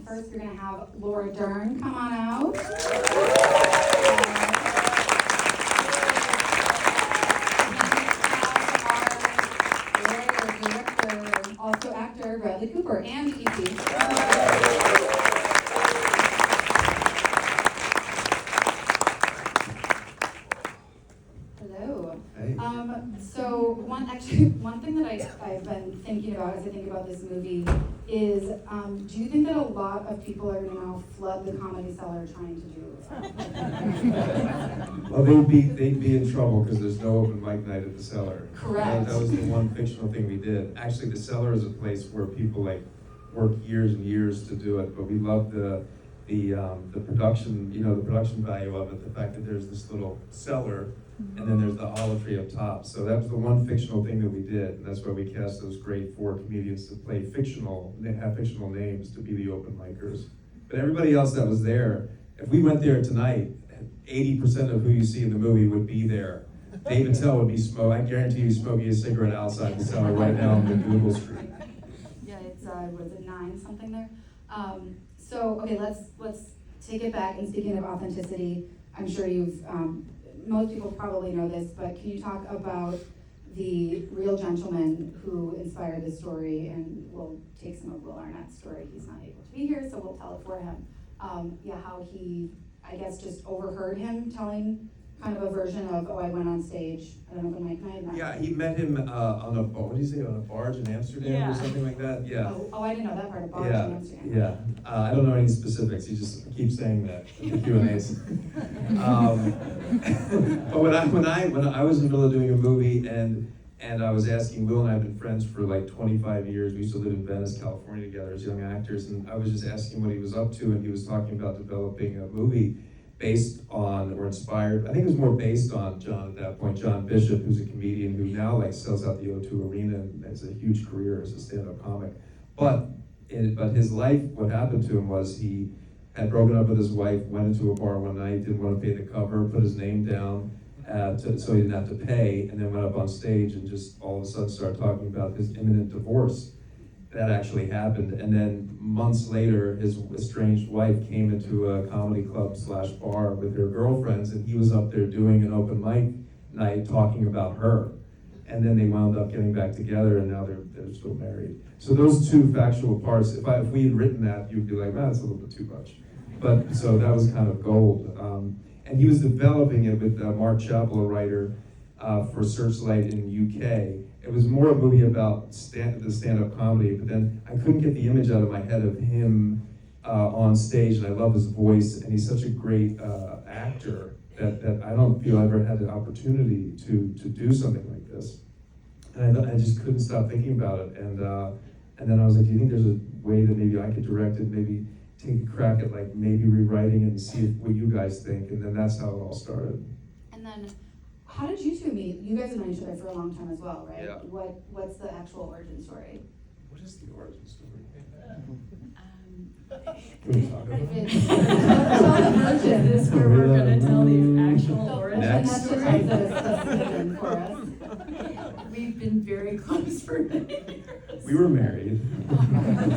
first we're going to have Laura Dern come on out. Also actor Bradley Cooper and E.T. Hello. Hey. So one thing that I've been thinking about as I think about this movie is, do you think that a lot of people are going to now flood the Comedy Cellar trying to do? Well, they'd be in trouble because there's no open mic night at the Cellar. Correct. That was the one fictional thing we did. Actually, the Cellar is a place where people work years and years to do it, but we love the production, the production value of it, the fact that there's this little cellar and then there's the olive tree up top. So that was the one fictional thing that we did, and that's why we cast those great 4 comedians to play they have fictional names to be the open micers. But everybody else that was there, if we went there tonight, 80% of who you see in the movie would be there. Dave Attell would be I guarantee you smoking a cigarette outside the cellar right now on Google Street. Yeah, it's was it 9 something there? So okay, let's take it back. And speaking of authenticity, I'm sure most people probably know this, but can you talk about the real gentleman who inspired this story? And we'll take some of Will Arnett's story. He's not able to be here, so we'll tell it for him. How he, I guess, just overheard him telling kind of a version of, I went on stage at an open mic night. Yeah, he met him on a barge in Amsterdam or something like that. Yeah. Oh, I didn't know that part, a barge in Amsterdam. Yeah. I don't know any specifics. He just keeps saying that in the Q&As. But when I was in the middle of doing a movie and I was asking, Will and I have been friends for like 25 years. We used to live in Venice, California together as young actors, and I was just asking what he was up to, and he was talking about developing a movie based on or inspired. I think it was more based on John at that point, John Bishop, who's a comedian who now sells out the O2 Arena and has a huge career as a stand-up comic. But his life, what happened to him was he had broken up with his wife, went into a bar one night, didn't want to pay the cover, put his name down so he didn't have to pay, and then went up on stage and just all of a sudden started talking about his imminent divorce. That actually happened, and then months later, his estranged wife came into a comedy club / bar with her girlfriends, and he was up there doing an open mic night talking about her. And then they wound up getting back together, and now they're still married. So those 2 factual parts, if we had written that, you'd be like, that's a little bit too much. But so that was kind of gold. And he was developing it with Mark Chappell, a writer for Searchlight in the UK. It was more a movie about the stand-up comedy, but then I couldn't get the image out of my head of him on stage, and I love his voice, and he's such a great actor that I don't feel I ever had the opportunity to do something like this. And I just couldn't stop thinking about it, and then I was like, do you think there's a way that maybe I could direct it, maybe take a crack at maybe rewriting it and see what you guys think, and then that's how it all started. And then, how did you 2 meet? You guys have known each other for a long time as well, right? Yeah. What's the actual origin story? What is the origin story? Tell the version. This is where we're going to tell the actual origin Next. story. That's for us. We've been very close for many years. We were married. And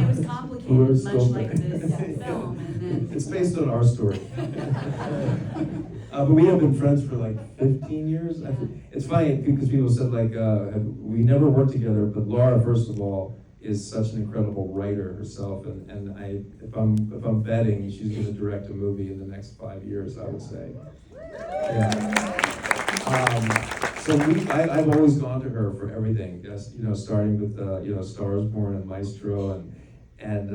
it was complicated, much like this film. And then It's based on our story. But we have been friends for 15 years. It's funny because people said we never worked together, but Laura, first of all, is such an incredible writer herself, and if I'm betting, she's going to direct a movie in the next 5 years, I would say. Yeah. So I've always gone to her for everything. Just starting with Stars Born and Maestro, and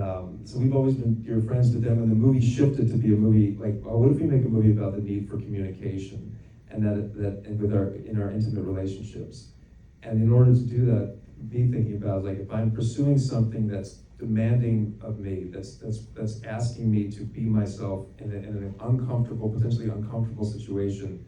so we've always been dear friends to them. And the movie shifted to be a movie what if we make a movie about the need for communication, and in our intimate relationships. And in order to do that, me thinking about if I'm pursuing something that's demanding of me, that's asking me to be myself in an uncomfortable, potentially uncomfortable situation,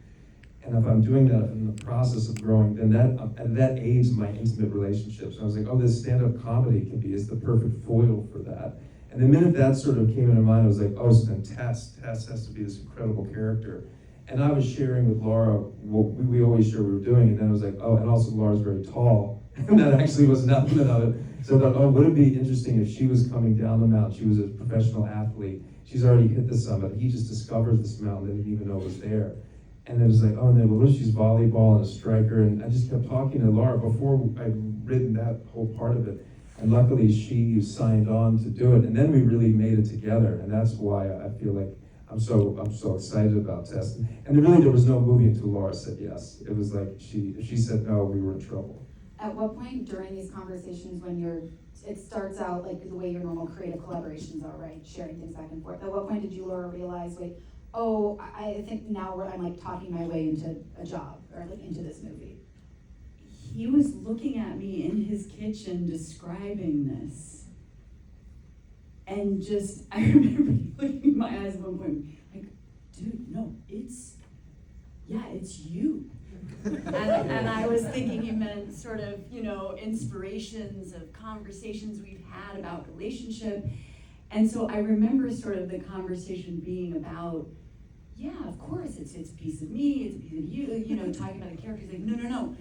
and if I'm doing that in the process of growing, then that aids my intimate relationships. And I was like, this stand-up comedy is the perfect foil for that. And the minute that sort of came into mind, I was like, so then Tess has to be this incredible character. And I was sharing with Laura what we always share we were doing, and then I was like, and also Laura's very tall. And that actually was an element of it. So I thought, oh, would it be interesting if she was coming down the mountain? She was a professional athlete. She's already hit the summit. He just discovers this mountain that he didn't even know was there. And it was like, oh, and then well, what if she's volleyball and a striker? And I just kept talking to Laura before I'd written that whole part of it. And luckily she signed on to do it. And then we really made it together. And that's why I feel like I'm so excited about Tess. And there was no movie until Laura said yes. It was like if she said no, we were in trouble. At what point during these conversations when it starts out like the way your normal creative collaborations are, right? Sharing things back and forth. At what point did you, Laura, realize, wait, oh, I think now I'm like talking my way into a job or like into this movie? He was looking at me in his kitchen describing this. And just, I remember looking in my eyes at one point, like, dude, no, it's you. and I was thinking he meant sort of, inspirations of conversations we've had about relationship. And so I remember sort of the conversation being about, yeah, of course, it's a piece of me, it's a piece of you, talking about the characters. Like, no,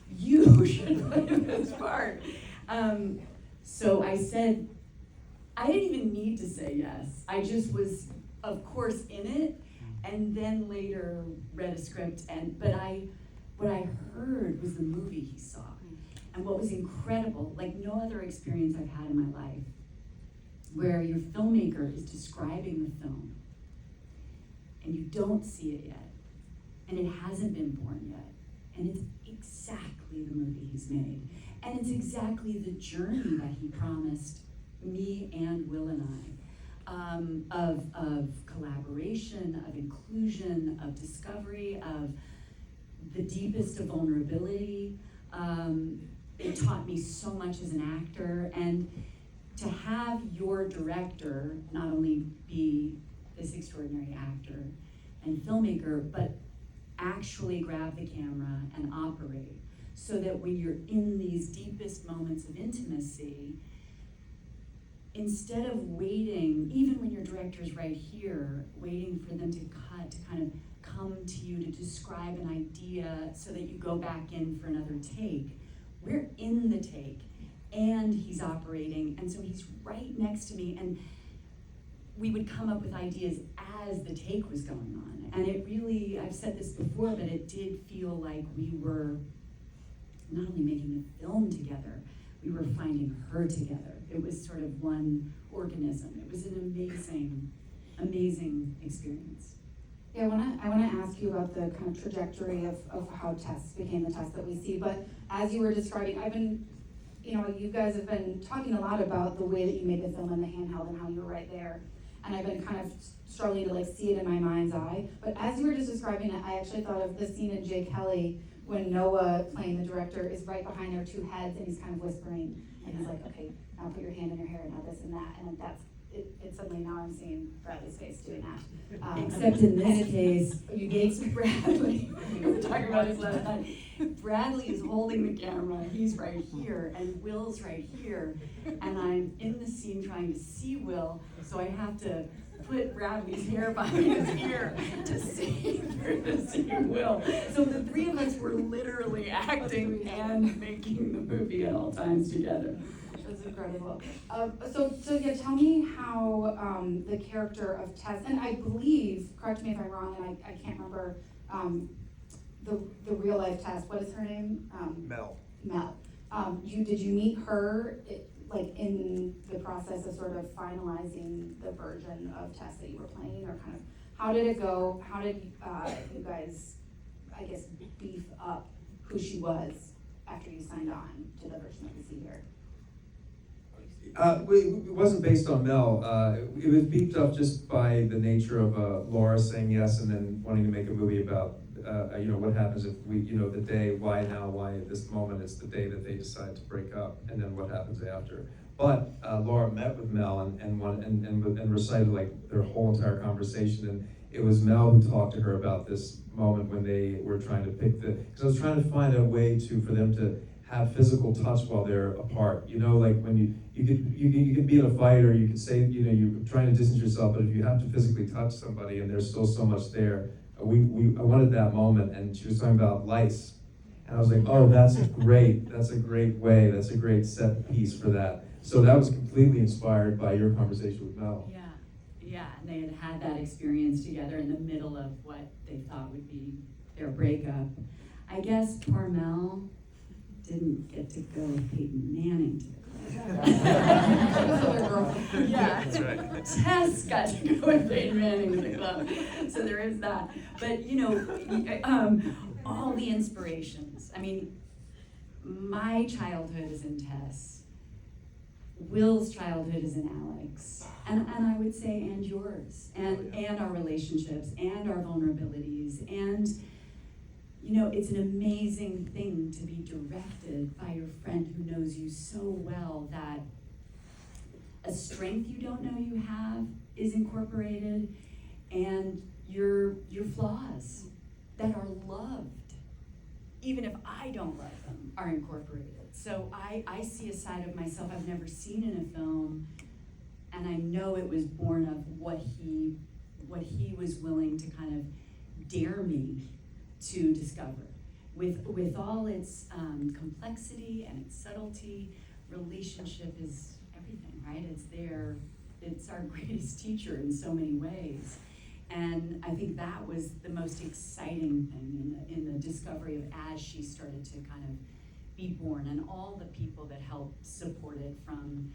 you should play this part. So I said, I didn't even need to say yes. I just was, of course, in it, and then later read a script. What I heard was the movie he saw. And what was incredible, like no other experience I've had in my life, where your filmmaker is describing the film, and you don't see it yet, and it hasn't been born yet, and it's exactly the movie he's made. And it's exactly the journey that he promised me and Will and I, of collaboration, of inclusion, of discovery, of the deepest of vulnerability. It taught me so much as an actor, and to have your director not only be this extraordinary actor and filmmaker, but actually grab the camera and operate, so that when you're in these deepest moments of intimacy, instead of waiting, even when your director's right here, waiting for them to cut, to kind of come to you to describe an idea so that you go back in for another take, we're in the take, and he's operating, and so he's right next to me, and we would come up with ideas as the take was going on. And it really, I've said this before, but it did feel like we were not only making a film together, we were finding her together. It was sort of one organism. It was an amazing, amazing experience. Yeah, I wanna ask you about the kind of trajectory of how Tess became the Tess that we see, but as you were describing, I've been, you guys have been talking a lot about the way that you made the film in the handheld and how you were right there, and I've been kind of struggling to like see it in my mind's eye, but as you were just describing it, I actually thought of the scene in Jay Kelly when Noah, playing the director, is right behind their two heads and he's kind of whispering, and he's like, okay, now put your hand in your hair, now this and that, and that's, it suddenly now I'm seeing Bradley's face doing that. Except in this case, you gave to Bradley. We were talking about this last night. Bradley is holding the camera, he's right here, and Will's right here. And I'm in the scene trying to see Will, so I have to put Bradley's hair behind his ear to see Will. So the three of us were literally acting and making the movie at all times together. That's incredible. So yeah, tell me how the character of Tess, and I believe, correct me if I'm wrong, and I can't remember the real life Tess. What is her name? Mel. Mel. Did you meet her like in the process of sort of finalizing the version of Tess that you were playing, or kind of how did it go? How did you guys, I guess, beef up who she was after you signed on to the version that we see here? It wasn't based on Mel. It was beefed up just by the nature of Laura saying yes and then wanting to make a movie about, what happens if we, the day, why now, why at this moment, it's the day that they decide to break up, and then what happens after. But Laura met with Mel and recited like their whole entire conversation, and it was Mel who talked to her about this moment when they were trying to pick because I was trying to find a way for them to have physical touch while they're apart. Like when you could be in a fight, or you could say, you're trying to distance yourself, but if you have to physically touch somebody and there's still so much there, I wanted that moment. And she was talking about lice, And I was like, oh, that's a great way, that's a great set piece for that. So that was completely inspired by your conversation with Mel. Yeah, and they had that experience together in the middle of what they thought would be their breakup. I guess poor Mel didn't get to go with Peyton Manning to the club. Yeah, That's right. Tess got to go with Peyton Manning to the club, so there is that. But all the inspirations. I mean, my childhood is in Tess. Will's childhood is in Alex, and I would say, and yours, and our relationships, and our vulnerabilities, and it's an amazing thing to be directed by your friend who knows you so well that a strength you don't know you have is incorporated, and your flaws that are loved, even if I don't love them, are incorporated. So I see a side of myself I've never seen in a film, and I know it was born of what he was willing to kind of dare me to discover. With all its complexity and its subtlety, relationship is everything, right? It's our greatest teacher in so many ways. And I think that was the most exciting thing in the discovery of as she started to kind of be born, and all the people that helped support it, from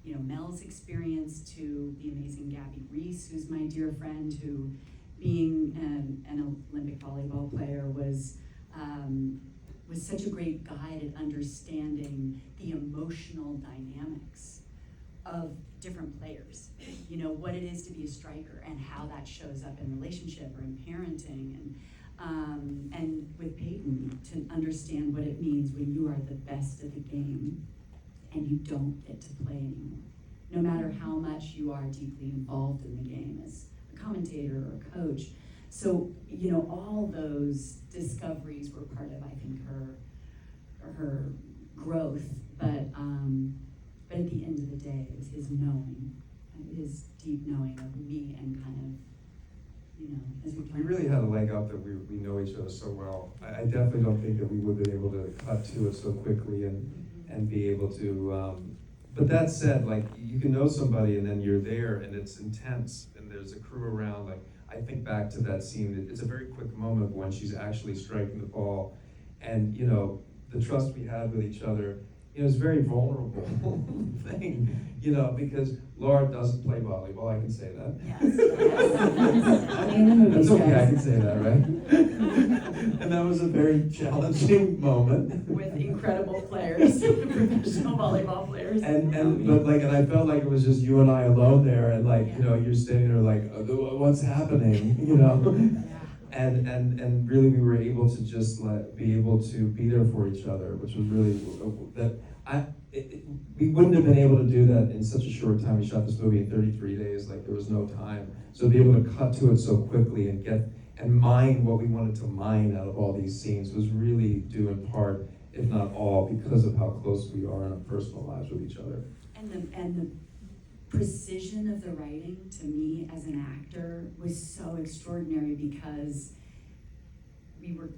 Mel's experience to the amazing Gabby Reese, who's my dear friend, who, being an Olympic volleyball player, was such a great guide at understanding the emotional dynamics of different players. What it is to be a striker and how that shows up in relationship or in parenting, and with Peyton, to understand what it means when you are the best of the game and you don't get to play anymore, no matter how much you are deeply involved in the game as a commentator or a coach. So, all those discoveries were part of, I think, her growth, but at the end of the day, it was his knowing, his deep knowing of me, and kind of, as we really had a leg up that we know each other so well. I definitely don't think that we would have been able to cut to it so quickly and be able to, but that said, like, you can know somebody and then you're there and it's intense and there's a crew around. Like, I think back to that scene, it's a very quick moment when she's actually striking the ball, and the trust we had with each other, it's a very vulnerable thing, because Laura doesn't play volleyball, I can say that. Yes. That's okay, I can say that, right? And that was a very challenging moment. With incredible players, professional volleyball players. And I felt like it was just you and I alone there, and you're standing there like, what's happening, And really we were able to just be able to be there for each other, which was really, we wouldn't have been able to do that in such a short time. We shot this movie in 33 days, like there was no time. So to be able to cut to it so quickly and mine what we wanted to mine out of all these scenes was really due in part, if not all, because of how close we are in our personal lives with each other. And the precision of the writing, to me as an actor, was so extraordinary, because we were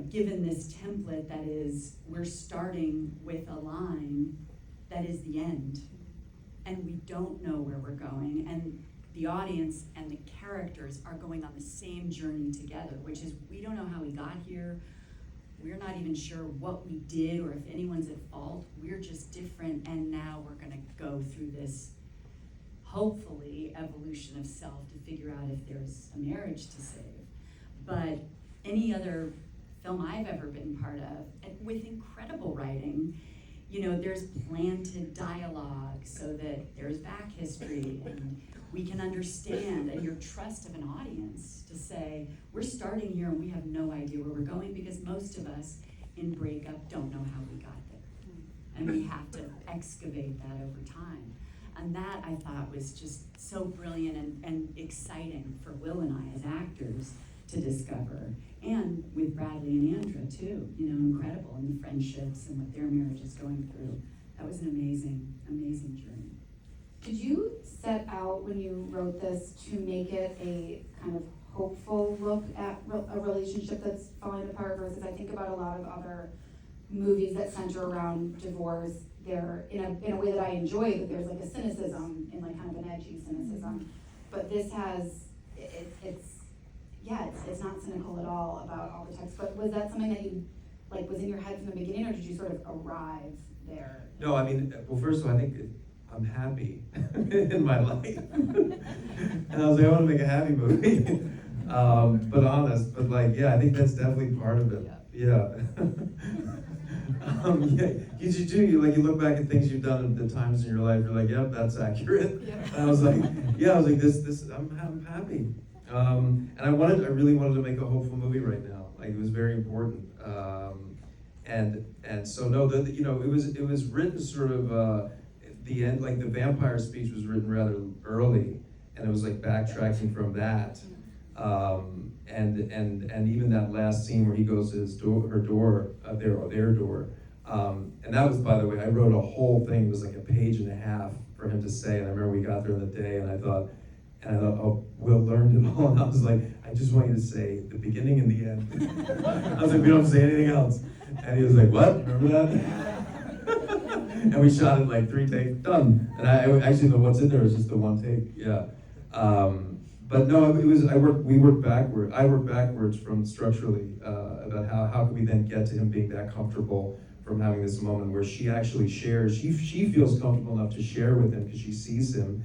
given this template that is, we're starting with a line that is the end, and we don't know where we're going, and the audience and the characters are going on the same journey together, which is, we don't know how we got here, we're not even sure what we did or if anyone's at fault, we're just different, and now we're gonna go through this, hopefully, evolution of self to figure out if there's a marriage to save. But any other film I've ever been part of, with incredible writing, there's planted dialogue so that there's back history and we can understand, and your trust of an audience to say, we're starting here and we have no idea where we're going, because most of us in breakup don't know how we got there. And we have to excavate that over time. And that, I thought, was just so brilliant and exciting for Will and I as actors to discover. And with Bradley and Andra too, incredible, and the friendships and what their marriage is going through. That was an amazing, amazing journey. Did you set out when you wrote this to make it a kind of hopeful look at a relationship that's falling apart versus I think about a lot of other movies that center around divorce. They're in a way that I enjoy, that there's like a cynicism in like kind of an edgy cynicism. But this has, it's not cynical at all about all the text. But was that something that you, like, was in your head from the beginning, or did you sort of arrive there? No, I mean, well, first of all, I think I'm happy in my life. And I was like, I want to make a happy movie. But honest, but like, yeah, I think that's definitely part of it. Yeah. Yeah, you do, you look back at things you've done at the times in your life, you're like, yep, that's accurate. Yeah. And I was like, this, I'm happy. And I really wanted to make a hopeful movie right now. Like, it was very important. And so no, it was written sort of, the end, like the vampire speech was written rather early, and it was like backtracking from that. And even that last scene where he goes to their door, and that was, by the way, I wrote a whole thing. It was like a page and a half for him to say, and I remember we got there in the day, and I thought, oh, Will learned it all, and I was like, I just want you to say the beginning and the end. I was like, we don't have to say anything else. And he was like, what? Remember that? And we shot it like 3 takes, done. And I actually know what's in there is just the 1 take, yeah. But no, we worked backward. I worked backwards from structurally about how could we then get to him being that comfortable from having this moment where she actually shares, she feels comfortable enough to share with him because she sees him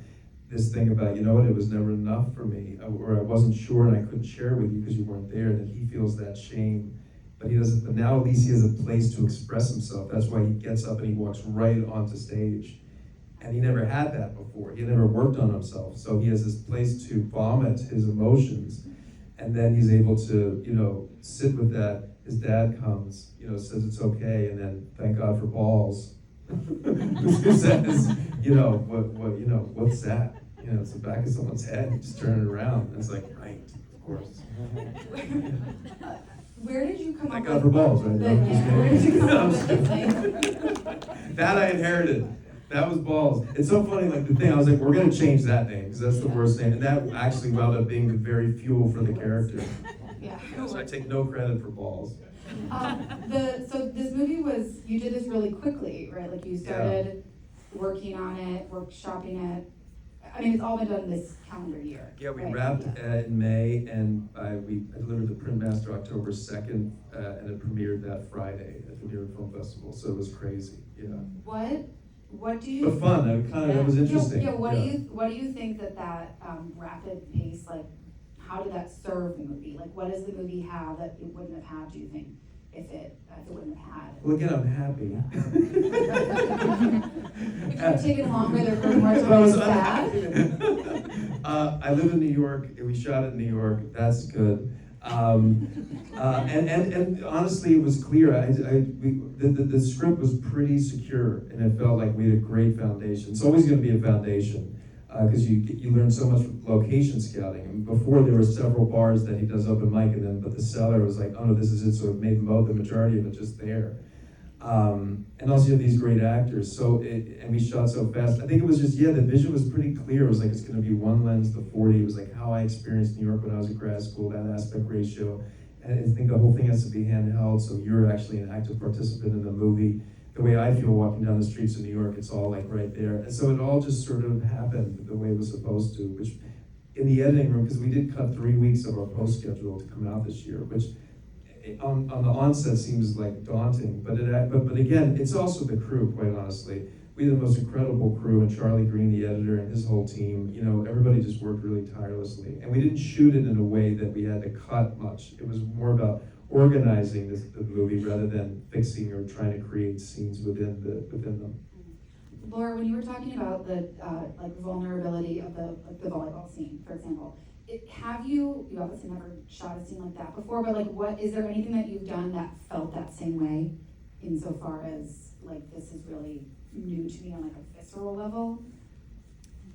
this thing about, you know what, it was never enough for me, or I wasn't sure and I couldn't share with you because you weren't there, and that he feels that shame. But he doesn't. But now at least he has a place to express himself. That's why he gets up and he walks right onto stage. And he never had that before. He never worked on himself. So he has this place to vomit his emotions. And then he's able to, sit with that. His dad comes, says it's okay, and then thank God for balls. Who says, what's that? It's the back of someone's head. You just turn it around. And it's like, right, of course. Where did you come Thank up God with for balls, right? where did you come up with the thing? That I inherited. That was balls. It's so funny, like the thing, I was like, we're gonna change that name, because that's the worst name. And that actually wound up being the very fuel for the character. Yeah. So I take no credit for balls. So this movie you did this really quickly, right? Like you started working on it, workshopping it. I mean, it's all been done this calendar year. Yeah, we right? wrapped in May, and I delivered the print master October 2nd, and it premiered that Friday at the New York Film Festival. So it was crazy, yeah. What do you? But fun. That was interesting. Yeah. What do you think that rapid pace, like, how did that serve the movie? Like, what does the movie have that it wouldn't have had? Do you think if it wouldn't have had? Well, again, I'm happy. It could have taken longer. There were more But I was sad. I live in New York. We shot it in New York. That's good. And honestly, it was clear. The script was pretty secure, and it felt like we had a great foundation. It's always going to be a foundation because you learn so much from location scouting. And before there were several bars that he does open mic, but the cellar was like, oh no, this is it. So it made the majority of it just there. And also you have these great actors. And we shot so fast. I think it was just, the vision was pretty clear. It was like, it's gonna be one lens to 40. It was like how I experienced New York when I was in grad school, that aspect ratio. And I think the whole thing has to be handheld, so you're actually an active participant in the movie. The way I feel walking down the streets of New York, it's all like right there. And so it all just sort of happened the way it was supposed to, which in the editing room, because we did cut 3 weeks of our post schedule to come out this year, which on the onset seems like daunting, but again, it's also the crew, quite honestly. We had the most incredible crew, and Charlie Green, the editor, and his whole team, everybody just worked really tirelessly. And we didn't shoot it in a way that we had to cut much. It was more about organizing the movie rather than fixing or trying to create scenes within them. Laura, when you were talking about the vulnerability of the volleyball scene, for example, you obviously never shot a scene like that before, but is there anything that you've done that felt that same way, insofar as this is really new to me on a visceral level?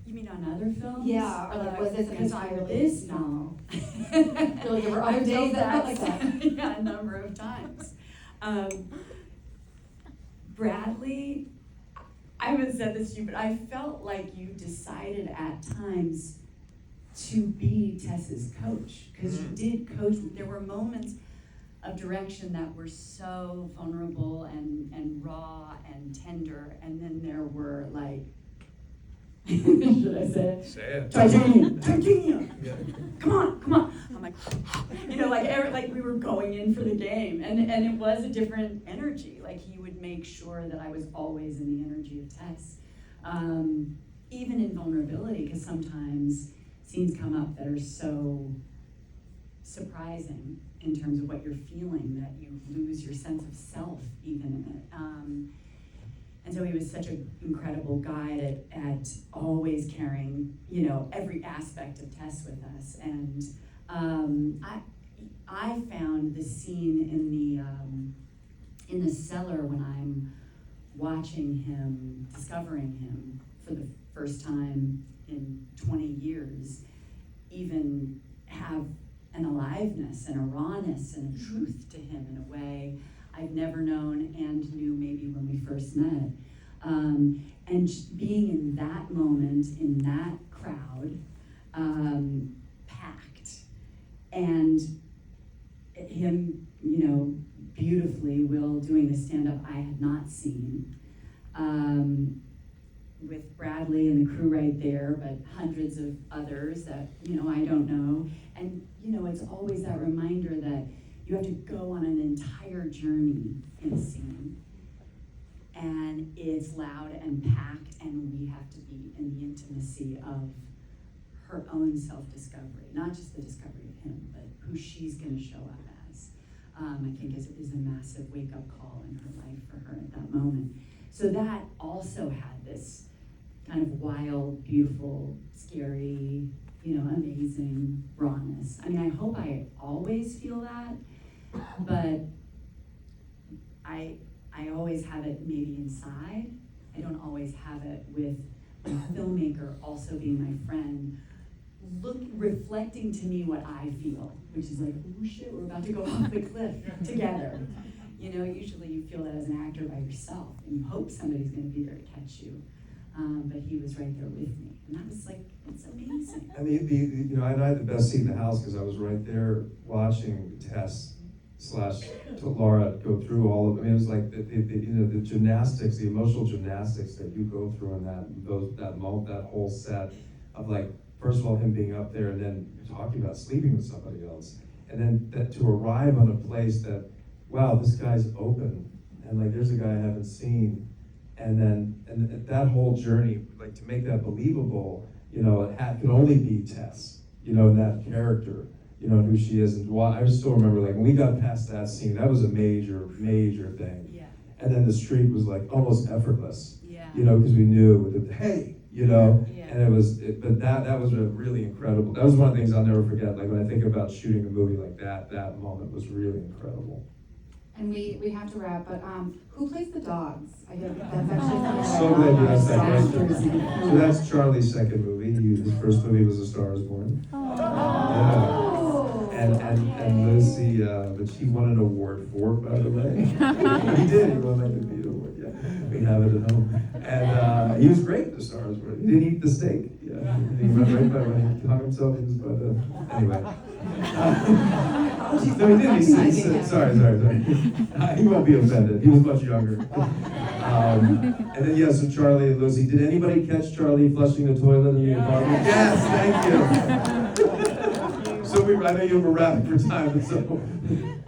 You mean on other films? Yeah, or was this an entirely? This, no. Really, there were other days that felt like that. Yeah, a number of times. Bradley, I haven't said this to you, but I felt like you decided at times to be Tess's coach, because you did coach. There were moments of direction that were so vulnerable and raw and tender, and then there were like, should I say it? Say it. Titanium, Yeah. come on. I'm like, like we were going in for the game, and it was a different energy. Like he would make sure that I was always in the energy of Tess, even in vulnerability, because sometimes scenes come up that are so surprising in terms of what you're feeling that you lose your sense of self even in it. And so he was such an incredible guide at always carrying, every aspect of Tess with us. And I found the scene in the cellar when I'm watching him, discovering him for the first time in 20 years, even have an aliveness and a rawness and a truth to him in a way I've never known and knew maybe when we first met. And being in that moment, in that crowd, packed, and him, beautifully, Will doing the stand-up I had not seen, with Bradley and the crew right there, but hundreds of others that, I don't know. And, it's always that reminder that you have to go on an entire journey in a scene. And it's loud and packed, and we have to be in the intimacy of her own self-discovery, not just the discovery of him, but who she's going to show up as. I think is a massive wake-up call in her life for her at that moment. So that also had this kind of wild, beautiful, scary, amazing rawness. I mean, I hope I always feel that, but I always have it maybe inside. I don't always have it with my filmmaker also being my friend, reflecting to me what I feel, which is like, oh shit, we're about to go off the cliff together. Usually you feel that as an actor by yourself, and you hope somebody's going to be there to catch you. But he was right there with me, and that was like, it's amazing. And I had the best seat in the house because I was right there watching Tess / to Laura go through all of it. I mean, it was like the gymnastics, the emotional gymnastics that you go through in that whole set of, like, first of all, him being up there, and then talking about sleeping with somebody else, and then that to arrive on a place that, wow, this guy's open, and like there's a guy I haven't seen, and that whole journey, like to make that believable, it could only be Tess, in that character, and who she is, and why. I still remember, like, when we got past that scene, that was a major thing. Yeah. And then the street was like almost effortless, Yeah. because we knew with the, hey, Yeah. and but that was a really incredible. That was one of the things I'll never forget. Like when I think about shooting a movie like that moment was really incredible. And we have to wrap, but who plays the dogs? I guess that's actually So glad you asked that actors. question. So that's Charlie's second movie. His first movie was A Star Is Born. Yeah. And Lucy, but she won an award for it, by the way. He did. He won like the Beat Award. Yeah, we have it at home. And he was great at The Star Is Born. He didn't eat the steak. Yeah, he went right by when he hung himself. He was by the anyway. No, he didn't. Sorry. He won't be offended. He was much younger. And then, so Charlie and Lucy. Did anybody catch Charlie flushing the toilet in the apartment? Yes, thank you. So I know you were rapping for time, but so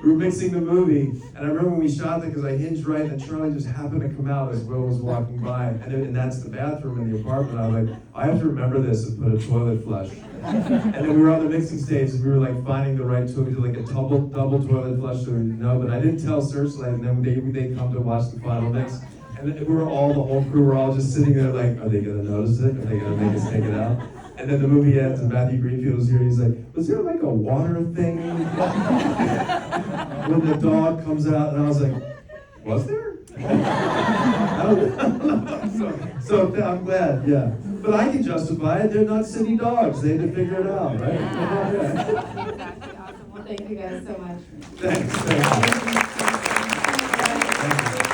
we were mixing the movie, and I remember when we shot that because I hinged right, and Charlie just happened to come out as Will was walking by, and that's the bathroom in the apartment. I was like, I have to remember this and put a toilet flush. And then we were on the mixing stage, and we were like finding the right tool. We did like a double toilet flush, so we didn't know, but I didn't tell Searchlight, and then they come to watch the final mix. And then the whole crew were all just sitting there like, are they gonna notice it? Are they gonna make us take it out? And then the movie ends, and Matthew Greenfield was here, and he's like, was there like a water thing when the dog comes out? And I was like, was there? I don't know. So I'm glad, yeah. But I can justify it, they're not city dogs, they had to figure it out, right? Exactly, awesome. Well, thank you guys so much. Thanks.